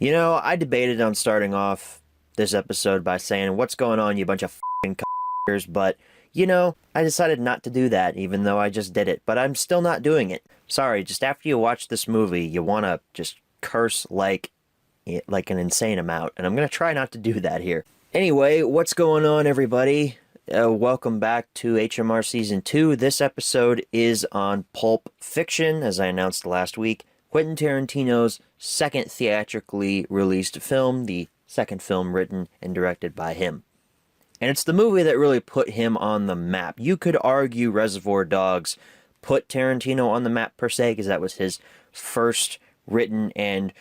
You know, I debated on starting off this episode by saying, what's going on, you bunch of f***ing c***ers, but, you know, I decided not to do that, even though I just did it, but I'm still not doing it. Sorry, just after you watch this movie, you want to just curse like an insane amount, and I'm going to try not to do that here. Anyway, what's going on, everybody? Welcome back to HMR Season 2. This episode is on Pulp Fiction, as I announced last week. Quentin Tarantino's second theatrically released film, the second film written and directed by him. And it's the movie that really put him on the map. You could argue Reservoir Dogs put Tarantino on the map per se, because that was his first written and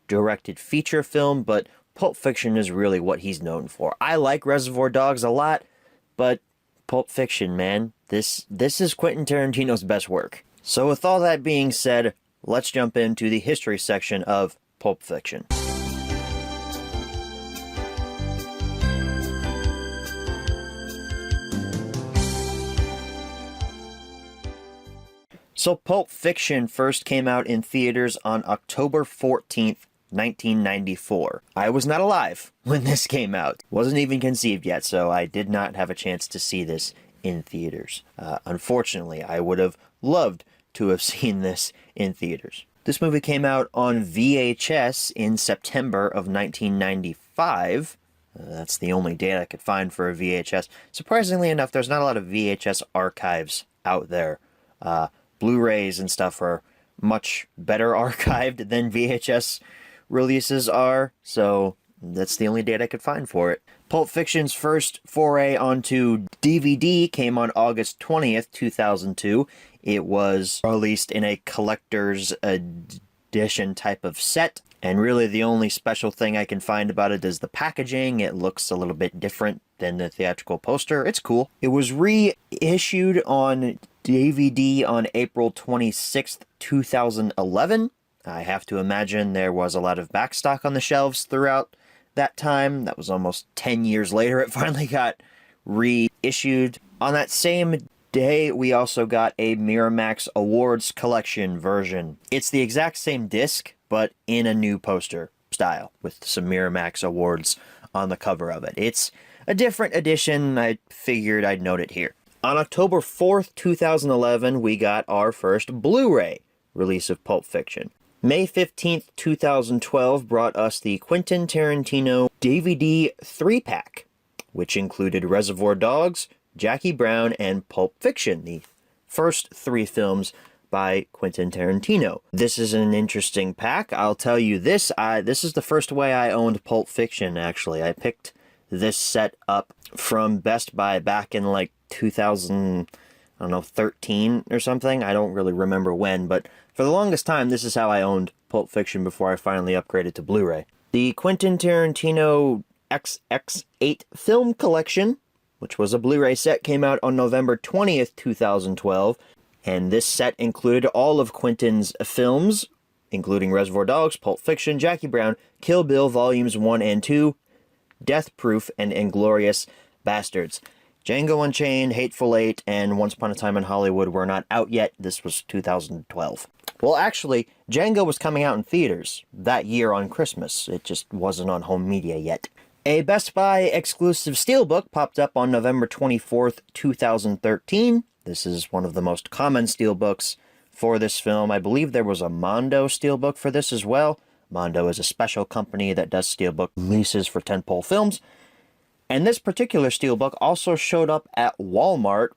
directed feature film, but Pulp Fiction is really what he's known for. I like Reservoir Dogs a lot, but Pulp Fiction, man, this is Quentin Tarantino's best work. So with all that being said, let's jump into the history section of Pulp Fiction. So Pulp Fiction first came out in theaters on October 14th, 1994. I was not alive when this came out. Wasn't even conceived yet, so I did not have a chance to see this in theaters. Unfortunately, I would have loved to have seen this in theaters. This movie came out on VHS in September of 1995. That's the only date I could find for a VHS. Surprisingly enough, there's not a lot of VHS archives out there. Blu-rays and stuff are much better archived than VHS releases are, so that's the only date I could find for it. Pulp Fiction's first foray onto DVD came on August 20th, 2002. It was released in a collector's edition type of set, and really the only special thing I can find about it is the packaging. It looks a little bit different than the theatrical poster. It's cool. It was reissued on DVD on April 26th, 2011. I have to imagine there was a lot of backstock on the shelves throughout that time. That was almost 10 years later it finally got reissued. On that same day, we also got a Miramax Awards Collection version. It's the exact same disc, but in a new poster style, with some Miramax Awards on the cover of it. It's a different edition. I figured I'd note it here. On October 4th, 2011, we got our first Blu-ray release of Pulp Fiction. May 15th, 2012 brought us the Quentin Tarantino DVD 3-pack, which included Reservoir Dogs, Jackie Brown, and Pulp Fiction, the first three films by Quentin Tarantino. This is an interesting pack. I'll tell you this, this is the first way I owned Pulp Fiction, actually. I picked this set up from Best Buy back in like 2013 or something. I don't really remember when, but for the longest time, this is how I owned Pulp Fiction before I finally upgraded to Blu-ray. The Quentin Tarantino XX8 Film Collection, which was a Blu-ray set, came out on November 20th, 2012, and this set included all of Quentin's films, including Reservoir Dogs, Pulp Fiction, Jackie Brown, Kill Bill Volumes 1 and 2, Death Proof, and Inglourious Bastards. Django Unchained, Hateful Eight, and Once Upon a Time in Hollywood were not out yet. This was 2012. Well, actually, Django was coming out in theaters that year on Christmas. It just wasn't on home media yet. A Best Buy exclusive Steelbook popped up on November 24th, 2013. This is one of the most common Steelbooks for this film. I believe there was a Mondo Steelbook for this as well. Mondo is a special company that does Steelbook releases for tentpole films. And this particular Steelbook also showed up at Walmart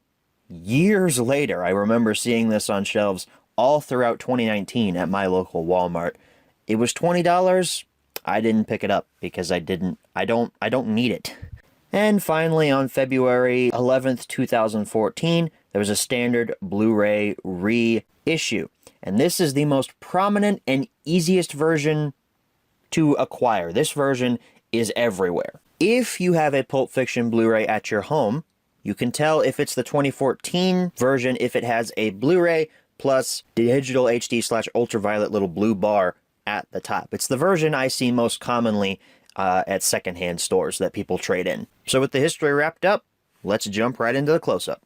years later. I remember seeing this on shelves all throughout 2019 at my local Walmart. It was $20. I didn't pick it up because I don't need it. And finally, on February 11th, 2014, there was a standard Blu-ray reissue. And this is the most prominent and easiest version to acquire. This version is everywhere. If you have a Pulp Fiction Blu-ray at your home, you can tell if it's the 2014 version if it has a Blu-ray plus digital HD/ultraviolet little blue bar at the top. It's the version I see most commonly at secondhand stores that people trade in. So with the history wrapped up, let's jump right into the close-up.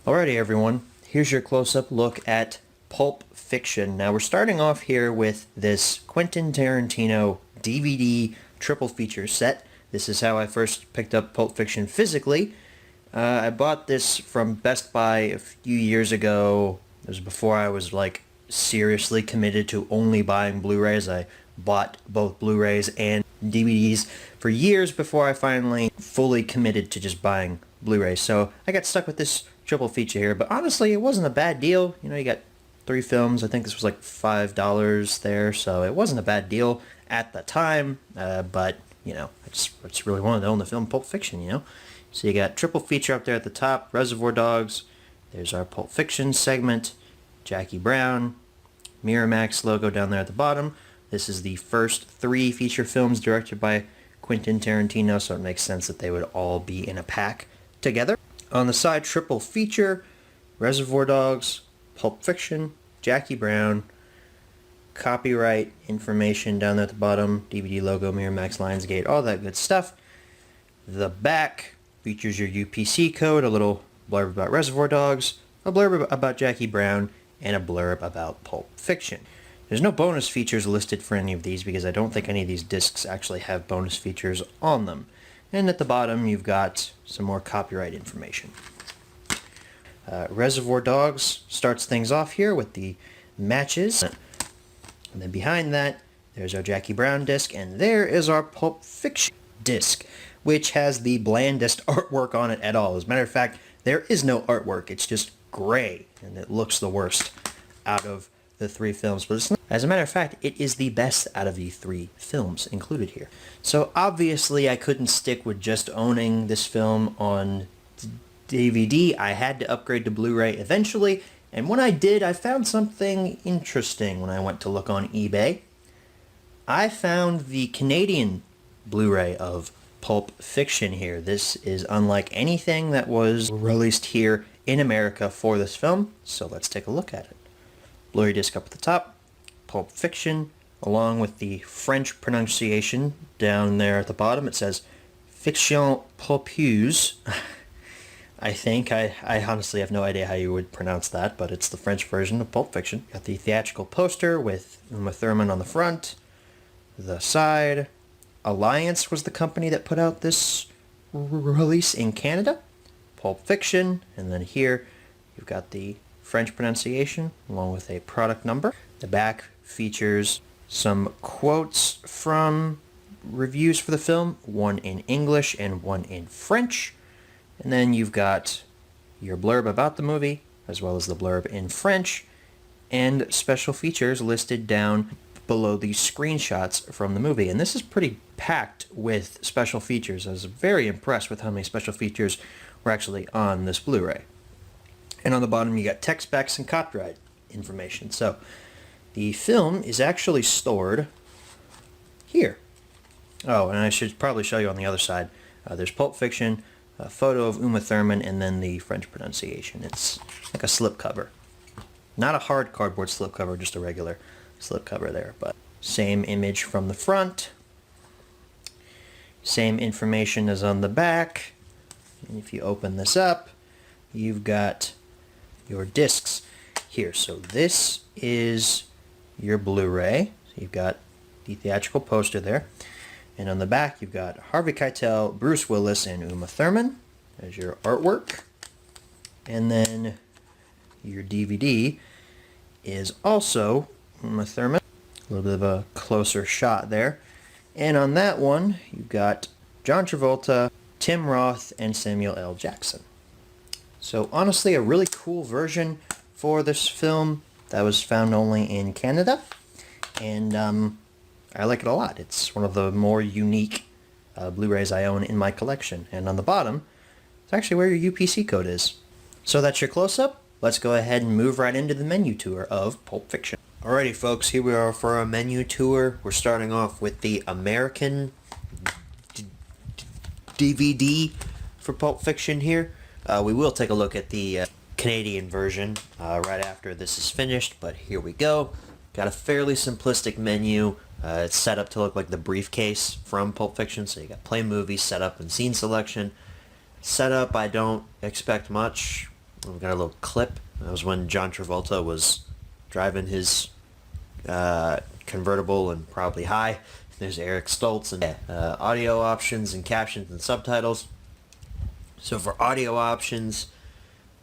Alrighty everyone, here's your close-up look at Pulp Fiction. Now we're starting off here with this Quentin Tarantino DVD triple feature set. This is how I first picked up Pulp Fiction physically. I bought this from Best Buy a few years ago. It was before I was like seriously committed to only buying Blu-rays. I bought both Blu-rays and DVDs for years before I finally fully committed to just buying Blu-rays. So I got stuck with this triple feature here, but honestly it wasn't a bad deal. You know, you got 3 films. I think this was like $5 there, so it wasn't a bad deal at the time, but you know, I just really wanted to own the film Pulp Fiction, you know. So you got triple feature up there at the top, Reservoir Dogs, there's our Pulp Fiction segment, Jackie Brown, Miramax logo down there at the bottom. This is the first 3 feature films directed by Quentin Tarantino, so it makes sense that they would all be in a pack together. On the side, triple feature, Reservoir Dogs, Pulp Fiction, Jackie Brown, copyright information down there at the bottom, DVD logo, Miramax, Lionsgate, all that good stuff. The back features your UPC code, a little blurb about Reservoir Dogs, a blurb about Jackie Brown, and a blurb about Pulp Fiction. There's no bonus features listed for any of these because I don't think any of these discs actually have bonus features on them. And at the bottom you've got some more copyright information. Reservoir Dogs starts things off here with the matches. And then behind that there's our Jackie Brown disc, and there is our Pulp Fiction disc, which has the blandest artwork on it at all. As a matter of fact, there is no artwork. It's just gray, and it looks the worst out of the 3 films. But it's not. As a matter of fact, it is the best out of the 3 films included here. So obviously I couldn't stick with just owning this film on DVD. I had to upgrade to Blu-ray eventually, and when I did, I found something interesting when I went to look on eBay. I found the Canadian Blu-ray of Pulp Fiction here. This is unlike anything that was released here in America for this film, so let's take a look at it. Blu-ray disc up at the top, Pulp Fiction, along with the French pronunciation down there at the bottom. It says Fiction Pulpeuse. I think. I honestly have no idea how you would pronounce that, but it's the French version of Pulp Fiction. Got the theatrical poster with Uma Thurman on the front, the side. Alliance was the company that put out this release in Canada. Pulp Fiction, and then here you've got the French pronunciation along with a product number. The back features some quotes from reviews for the film, one in English and one in French. And then you've got your blurb about the movie, as well as the blurb in French, and special features listed down below the screenshots from the movie. And this is pretty packed with special features. I was very impressed with how many special features were actually on this Blu-ray. And on the bottom you got tech specs and copyright information. So the film is actually stored here. Oh, and I should probably show you on the other side. There's Pulp Fiction, a photo of Uma Thurman, and then the French pronunciation. It's like a slipcover. Not a hard cardboard slipcover, just a regular slipcover there. But same image from the front. Same information as on the back. And if you open this up, you've got your discs here. So this is your Blu-ray. So you've got the theatrical poster there. And on the back, you've got Harvey Keitel, Bruce Willis, and Uma Thurman as your artwork. And then your DVD is also Uma Thurman. A little bit of a closer shot there. And on that one, you've got John Travolta, Tim Roth, and Samuel L. Jackson. So honestly, a really cool version for this film that was found only in Canada. And I like it a lot. It's one of the more unique Blu-rays I own in my collection. And on the bottom, it's actually where your UPC code is. So that's your close-up. Let's go ahead and move right into the menu tour of Pulp Fiction. Alrighty folks, here we are for our menu tour. We're starting off with the American DVD for Pulp Fiction here. We will take a look at the Canadian version right after this is finished, but here we go. Got a fairly simplistic menu. It's set up to look like the briefcase from Pulp Fiction, so you got play movie, setup, and scene selection. Setup, I don't expect much. We've got a little clip. That was when John Travolta was driving his convertible and probably high. There's Eric Stoltz and audio options and captions and subtitles. So for audio options,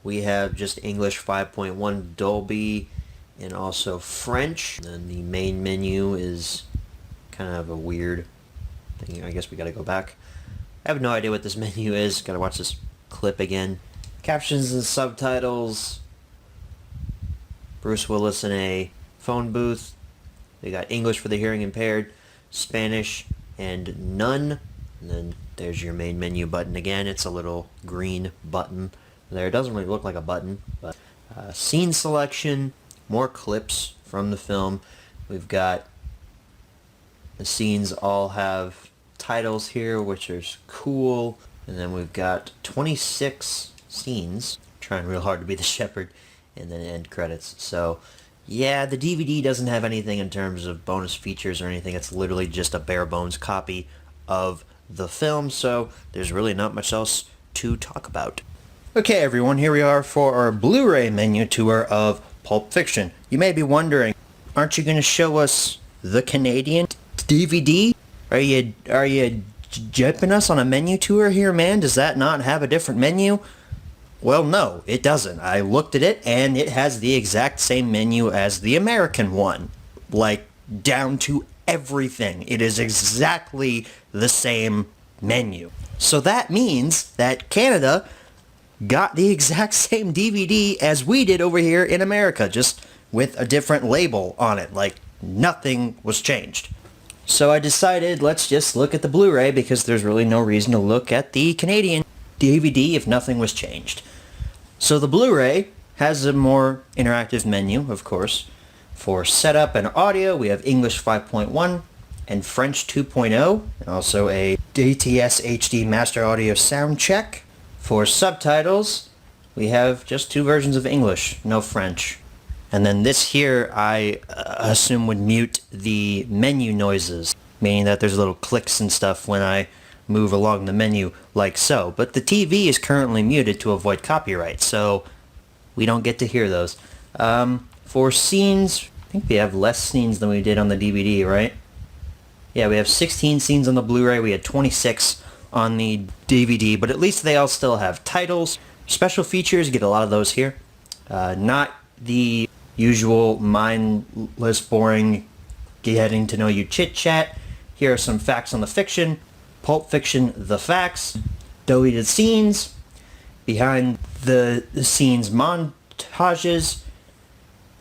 we have just English 5.1 Dolby and also French. And then the main menu is kind of a weird thing. I guess we gotta go back. I have no idea what this menu is. Gotta watch this clip again. Captions and subtitles. Bruce Willis in a phone booth. They got English for the hearing impaired, Spanish, and none. And then there's your main menu button again. It's a little green button there. It doesn't really look like a button, but scene selection, more clips from the film. We've got the scenes all have titles here, which is cool. And then we've got 26 scenes. Trying real hard to be the shepherd. And then end credits. So yeah, the DVD doesn't have anything in terms of bonus features or anything. It's literally just a bare bones copy of the film, so there's really not much else to talk about. Okay everyone, here we are for our Blu-ray menu tour of Pulp Fiction. You may be wondering, aren't you going to show us the Canadian DVD? Are you jipping us on a menu tour here, man? Does that not have a different menu? Well, no, it doesn't. I looked at it, and it has the exact same menu as the American one. Like, down to everything. It is exactly the same menu. So that means that Canada got the exact same DVD as we did over here in America, just with a different label on it. Like, nothing was changed. So I decided, let's just look at the Blu-ray, because there's really no reason to look at the Canadian DVD if nothing was changed. So the Blu-ray has a more interactive menu, of course. For setup and audio, we have English 5.1 and French 2.0, and also a DTS HD Master Audio Sound Check. For subtitles, we have just two versions of English, no French. And then this here, I assume would mute the menu noises, meaning that there's little clicks and stuff when I move along the menu like so. But the TV is currently muted to avoid copyright, so we don't get to hear those. For scenes, I think we have less scenes than we did on the DVD, right? Yeah, we have 16 scenes on the Blu-ray, we had 26 on the DVD, but at least they all still have titles. Special features, you get a lot of those here. Not the usual mindless, boring, getting to know you chit-chat. Here are some facts on the fiction. Pulp Fiction, the facts, deleted scenes, behind the scenes montages,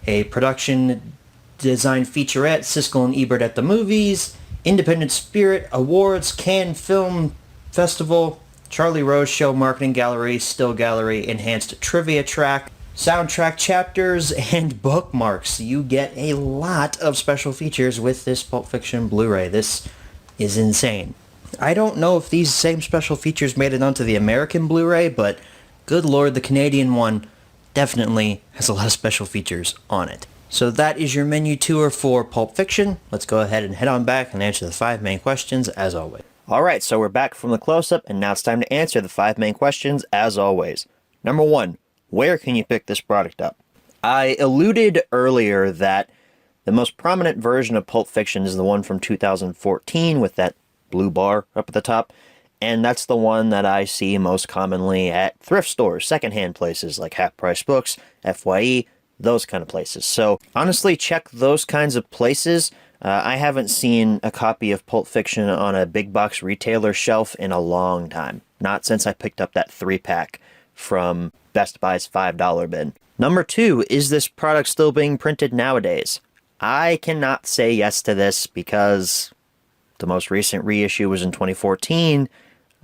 a production design featurette, Siskel and Ebert at the movies, Independent Spirit Awards, Cannes Film Festival, Charlie Rose Show Marketing Gallery, Still Gallery, Enhanced Trivia Track, soundtrack chapters, and bookmarks. You get a lot of special features with this Pulp Fiction Blu-ray. This is insane. I don't know if these same special features made it onto the American Blu-ray, but good lord, the Canadian one definitely has a lot of special features on it. So that is your menu tour for Pulp Fiction. Let's go ahead and head on back and answer the 5 main questions as always. Alright, so we're back from the close-up, and now it's time to answer the 5 main questions as always. Number 1, where can you pick this product up? I alluded earlier that the most prominent version of Pulp Fiction is the one from 2014 with that blue bar up at the top, and that's the one that I see most commonly at thrift stores, secondhand places like Half Price Books, FYE, those kind of places. So honestly, check those kinds of places. I haven't seen a copy of Pulp Fiction on a big box retailer shelf in a long time. Not since I picked up that 3-pack from Best Buy's $5 bin. Number 2, is this product still being printed nowadays? I cannot say yes to this because the most recent reissue was in 2014.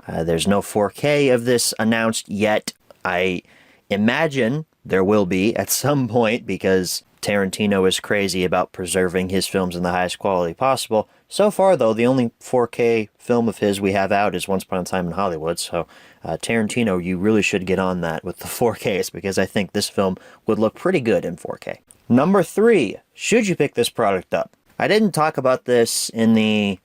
There's no 4K of this announced yet. I imagine there will be at some point because Tarantino is crazy about preserving his films in the highest quality possible. So far, though, the only 4K film of his we have out is Once Upon a Time in Hollywood. So, Tarantino, you really should get on that with the 4Ks because I think this film would look pretty good in 4K. Number 3, should you pick this product up? I didn't talk about this in the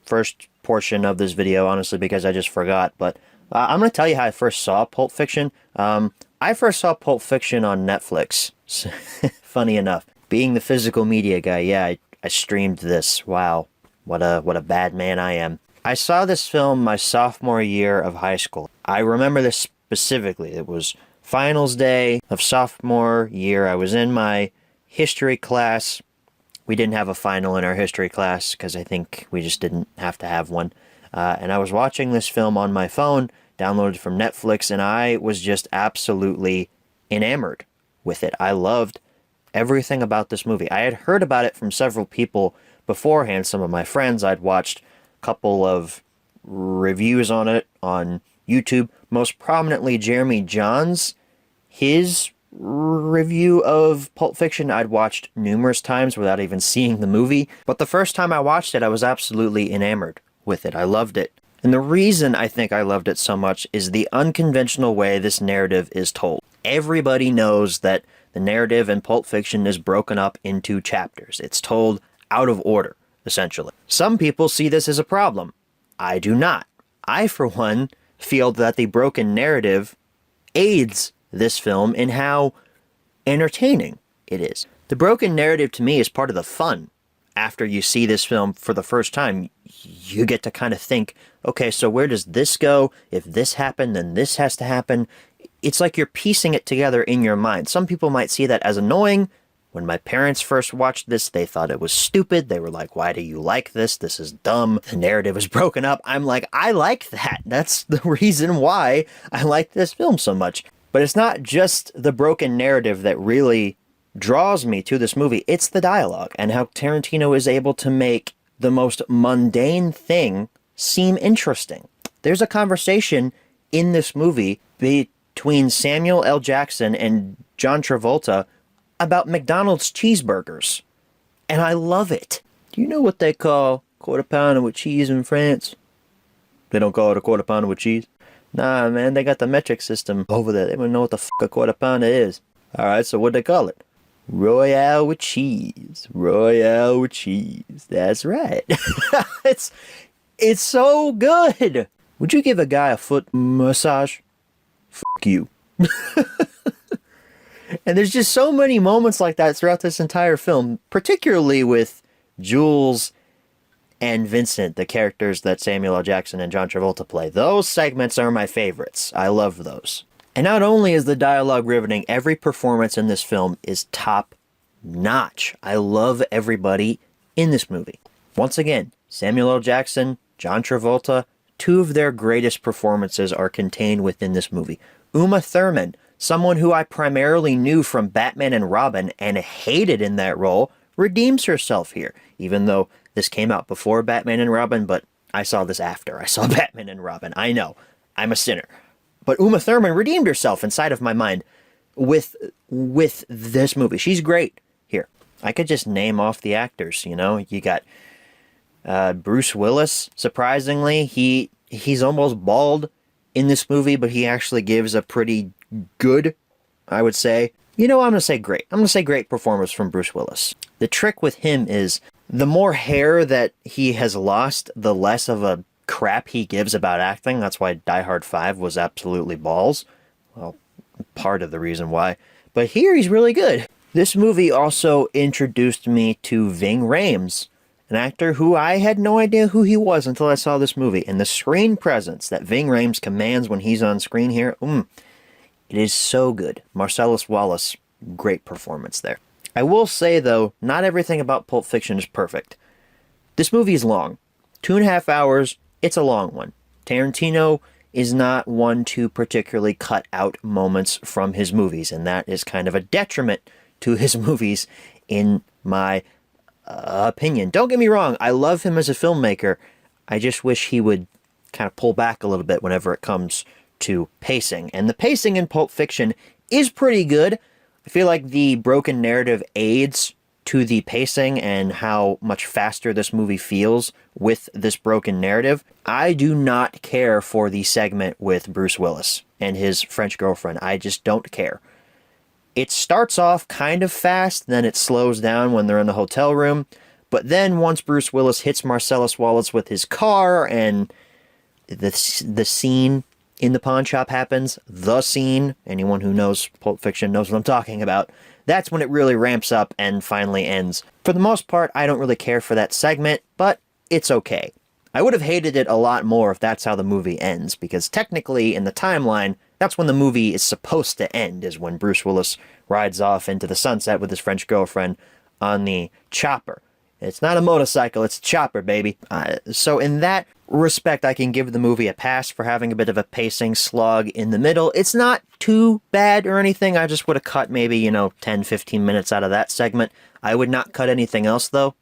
first portion of this video, honestly, because I just forgot, but I'm going to tell you how I first saw Pulp Fiction. I I first saw Pulp Fiction on Netflix. Funny enough. Being the physical media guy, yeah, I streamed this. Wow. What a bad man I am. I saw this film my sophomore year of high school. I remember this specifically. It was finals day of sophomore year. I was in my history class. We didn't have a final in our history class because I think we just didn't have to have one. And I was watching this film on my phone, downloaded from Netflix, and I was just absolutely enamored with it. I loved everything about this movie. I had heard about it from several people beforehand. Some of my friends, I'd watched a couple of reviews on it on YouTube. Most prominently, Jeremy John's. His review of Pulp Fiction I'd watched numerous times without even seeing the movie. But the first time I watched it, I was absolutely enamored with it. I loved it. And the reason I think I loved it so much is the unconventional way this narrative is told. Everybody knows that the narrative in Pulp Fiction is broken up into chapters. It's told out of order, essentially. Some people see this as a problem. I do not. I, for one, feel that the broken narrative aids this film in how entertaining it is. The broken narrative to me is part of the fun. After you see this film for the first time, you get to kind of think, okay, so where does this go? If this happened, then this has to happen. It's like you're piecing it together in your mind. Some people might see that as annoying. When my parents first watched this, they thought it was stupid. They were like, why do you like this? This is dumb. The narrative is broken up. I'm like, I like that. That's the reason why I like this film so much. But it's not just the broken narrative that really draws me to this movie. It's the dialogue and how Tarantino is able to make the most mundane thing seem interesting. There's a conversation in this movie between Samuel L. Jackson and John Travolta about McDonald's cheeseburgers. And I love it. Do you know what they call quarter pounder with cheese in France? They don't call it a quarter pounder with cheese? Nah, man, they got the metric system over there. They don't know what the fuck a quarter pounder is. Alright, so what they call it? Royale with cheese. Royale with cheese. That's right. It's so good. Would you give a guy a foot massage? Fuck you. And there's just so many moments like that throughout this entire film, particularly with Jules and Vincent, the characters that Samuel L. Jackson and John Travolta play. Those segments are my favorites. I love those. And not only is the dialogue riveting, every performance in this film is top notch. I love everybody in this movie. Once again, Samuel L. Jackson, John Travolta, two of their greatest performances are contained within this movie. Uma Thurman, someone who I primarily knew from Batman and Robin and hated in that role, redeems herself here. Even though this came out before Batman and Robin, but I saw this after I saw Batman and Robin. I know, I'm a sinner. But Uma Thurman redeemed herself inside of my mind with this movie. She's great here. I could just name off the actors, you know. You got Bruce Willis, surprisingly. He's almost bald in this movie, but he actually gives a pretty good, I would say. You know, I'm going to say great. I'm going to say great performance from Bruce Willis. The trick with him is the more hair that he has lost, the less of a crap he gives about acting. That's why Die Hard 5 was absolutely balls. Well, part of the reason why. But here he's really good. This movie also introduced me to Ving Rhames, an actor who I had no idea who he was until I saw this movie. And the screen presence that Ving Rhames commands when he's on screen here, it is so good. Marcellus Wallace, great performance there. I will say, though, not everything about Pulp Fiction is perfect. This movie is long. 2.5 hours, it's a long one. Tarantino is not one to particularly cut out moments from his movies, and that is kind of a detriment to his movies, in my opinion. Don't get me wrong, I love him as a filmmaker. I just wish he would kind of pull back a little bit whenever it comes to pacing. And the pacing in Pulp Fiction is pretty good. I feel like the broken narrative aids to the pacing and how much faster this movie feels with this broken narrative. I do not care for the segment with Bruce Willis and his French girlfriend. I just don't care. It starts off kind of fast, then it slows down when they're in the hotel room. But then once Bruce Willis hits Marcellus Wallace with his car and the scene in the pawn shop happens, the scene, anyone who knows Pulp Fiction knows what I'm talking about, that's when it really ramps up and finally ends. For the most part, I don't really care for that segment, but it's okay. I would have hated it a lot more if that's how the movie ends, because technically, in the timeline, that's when the movie is supposed to end, is when Bruce Willis rides off into the sunset with his French girlfriend on the chopper. It's not a motorcycle, it's a chopper, baby. So in that respect, I can give the movie a pass for having a bit of a pacing slog in the middle. It's not too bad or anything. I just would have cut maybe, 10, 15 minutes out of that segment. I would not cut anything else, though.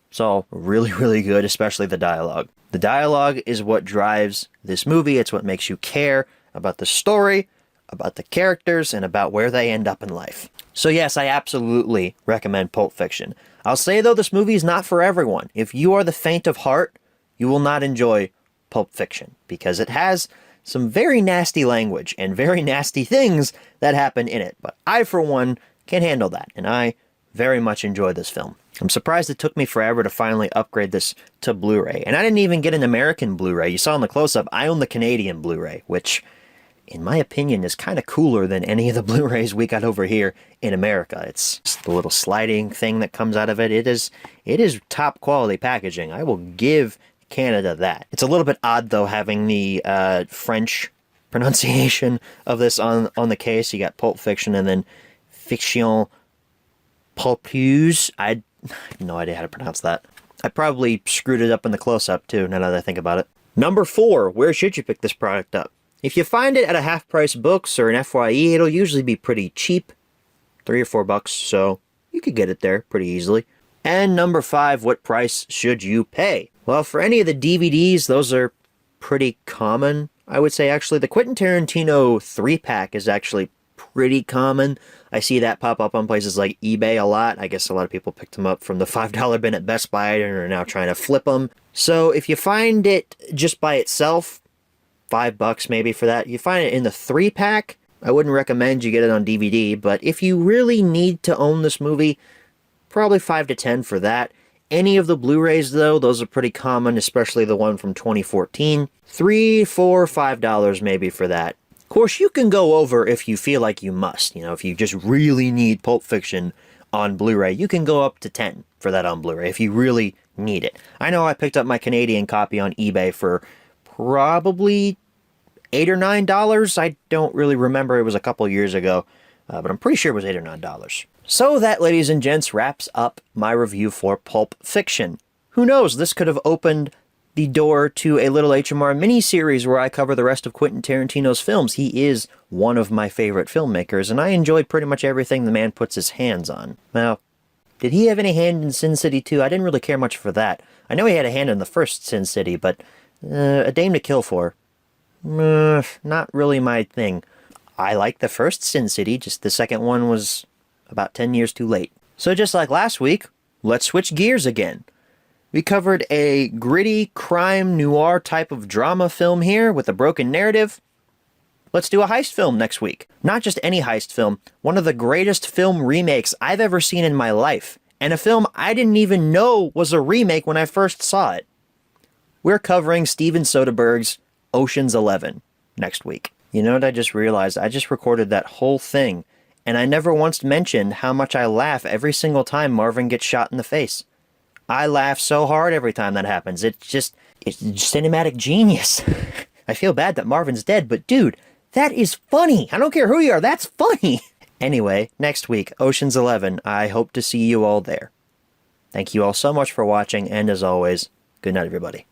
It's all really, really good, especially the dialogue. The dialogue is what drives this movie. It's what makes you care about the story, about the characters, and about where they end up in life. So yes, I absolutely recommend Pulp Fiction. I'll say, though, this movie is not for everyone. If you are the faint of heart, you will not enjoy Pulp Fiction, because it has some very nasty language and very nasty things that happen in it. But I, for one, can handle that, and I very much enjoy this film. I'm surprised it took me forever to finally upgrade this to Blu-ray. And I didn't even get an American Blu-ray. You saw in the close-up, I own the Canadian Blu-ray, which, in my opinion, is kind of cooler than any of the Blu-rays we got over here in America. It's just the little sliding thing that comes out of it. It is top quality packaging. I will give Canada that. It's a little bit odd, though, having the French pronunciation of this on the case. You got Pulp Fiction and then Fiction Pulpuse. I have no idea how to pronounce that. I probably screwed it up in the close-up, too, now that I think about it. Number 4, where should you pick this product up? If you find it at a half-price books or an FYE, it'll usually be pretty cheap, $3 or $4, so you could get it there pretty easily. And number 5, what price should you pay? Well, for any of the DVDs, those are pretty common, I would say. Actually, the Quentin Tarantino 3-pack is actually pretty common. I see that pop up on places like eBay a lot. I guess a lot of people picked them up from the $5 bin at Best Buy and are now trying to flip them. So if you find it just by itself, $5 maybe for that. You find it in the 3-pack, I wouldn't recommend you get it on DVD, but if you really need to own this movie, probably $5 to $10 for that. Any of the Blu-rays, though, those are pretty common, especially the one from 2014. $3, $4, $5 maybe for that. Of course, you can go over if you feel like you must. If you just really need Pulp Fiction on Blu-ray, you can go up to $10 for that on Blu-ray if you really need it. I know I picked up my Canadian copy on eBay for probably $8 or $9. I don't really remember. It was a couple years ago, but I'm pretty sure it was $8 or $9. So that, ladies and gents, wraps up my review for Pulp Fiction. Who knows? This could have opened the door to a Little HMR mini-series where I cover the rest of Quentin Tarantino's films. He is one of my favorite filmmakers, and I enjoyed pretty much everything the man puts his hands on. Now, did he have any hand in Sin City 2? I didn't really care much for that. I know he had a hand in the first Sin City, but A Dame to Kill For, not really my thing. I liked the first Sin City, just the second one was about 10 years too late. So just like last week, let's switch gears again. We covered a gritty crime noir type of drama film here with a broken narrative. Let's do a heist film next week. Not just any heist film, one of the greatest film remakes I've ever seen in my life, and a film I didn't even know was a remake when I first saw it. We're covering Steven Soderbergh's Ocean's 11 next week. You know what I just realized? I just recorded that whole thing, and I never once mentioned how much I laugh every single time Marvin gets shot in the face. I laugh so hard every time that happens. It's cinematic genius. I feel bad that Marvin's dead, but dude, that is funny. I don't care who you are, that's funny. Anyway, next week, Ocean's 11. I hope to see you all there. Thank you all so much for watching, and as always, good night, everybody.